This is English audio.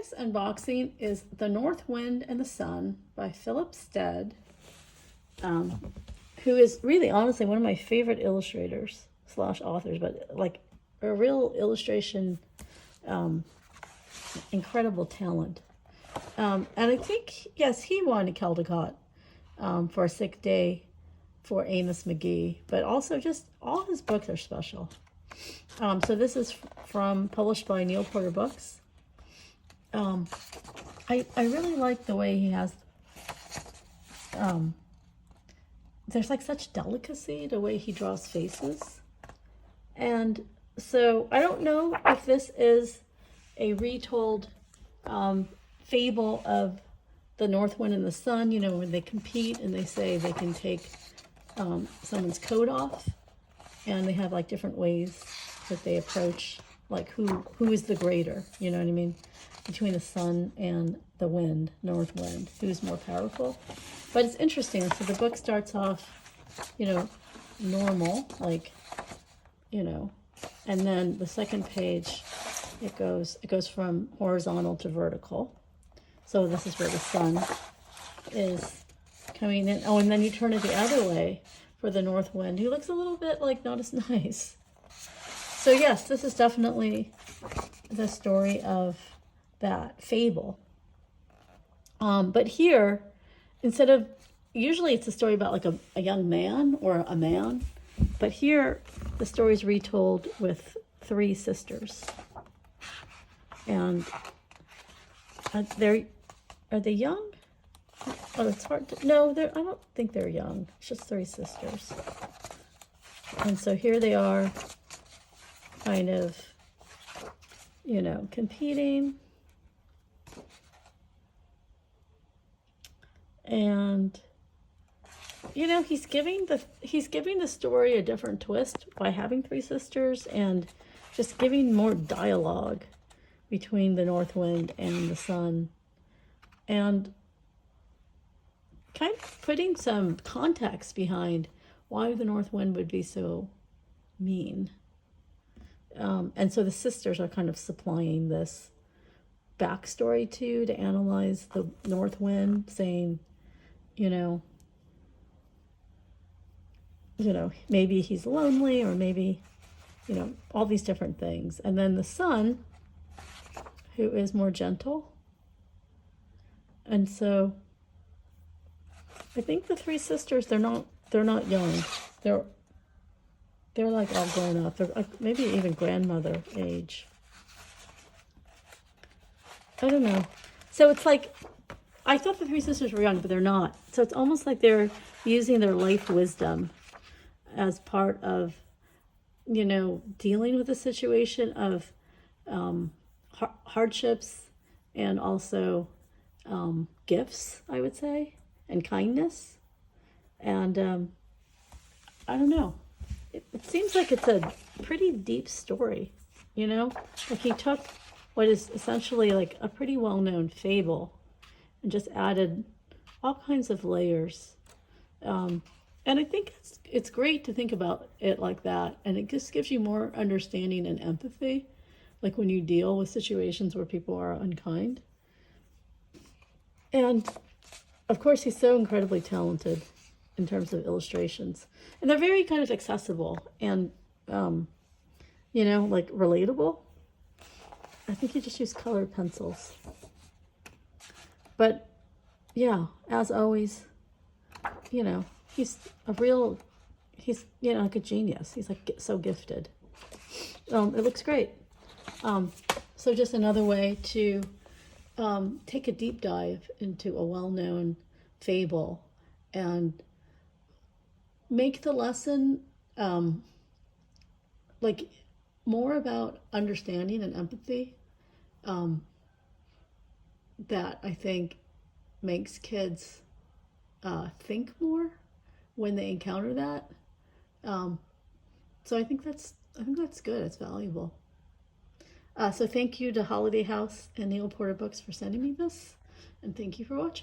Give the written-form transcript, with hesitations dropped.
Today's unboxing is The North Wind and the Sun by Stead, who is really honestly one of my favorite illustrators / authors, but like a real illustration, incredible talent. And I think, yes, he won a Caldecott for A Sick Day for Amos McGee, but also just all his books are special. So this is published by Neal Books. I really like the way he has, there's like such delicacy the way he draws faces. And so I don't know if this is a retold fable of the North Wind and the Sun, you know, when they compete and they say they can take someone's coat off, and they have like different ways that they approach, like who is the greater, you know what I mean, between the sun and the wind, north wind, who's more powerful. But it's interesting. So the book starts off, you know, normal, like, you know, and then the second page, it goes from horizontal to vertical. So this is where the sun is coming in. Oh, and then you turn it the other way for the north wind, who looks a little bit like not as nice. So yes, this is definitely the story of that fable. But here, instead of, usually it's a story about like a young man or a man, but here the story is retold with three sisters. And are they young? Oh, it's hard to, no, I don't think they're young. It's just three sisters. And so here they are, kind of, you know, competing. And, you know, he's giving the story a different twist by having three sisters and just giving more dialogue between the north wind and the sun, and kind of putting some context behind why the north wind would be so mean. And so the sisters are kind of supplying this backstory to analyze the north wind, saying, you know, maybe he's lonely, or maybe, you know, all these different things. And then the sun, who is more gentle. And so I think the three sisters, they're not young. They're like all grown up. They're like maybe even grandmother age. I don't know. So it's like, I thought the three sisters were young, but they're not. So it's almost like they're using their life wisdom as part of, you know, dealing with the situation of hardships, and also gifts, I would say, and kindness. And I don't know. It seems like it's a pretty deep story, you know? Like he took what is essentially like a pretty well-known fable and just added all kinds of layers. And I think it's great to think about it like that. And it just gives you more understanding and empathy, like when you deal with situations where people are unkind. And of course, he's so incredibly talented in terms of illustrations. And they're very kind of accessible and, you know, like relatable. I think he just used colored pencils. But yeah, as always, you know, he's, you know, like a genius. He's like so gifted. It looks great. So just another way to take a deep dive into a well-known fable and make the lesson like more about understanding and empathy, that I think makes kids think more when they encounter that. So I think that's good. It's valuable. So thank you to Holiday House and Neal Books for sending me this, and thank you for watching.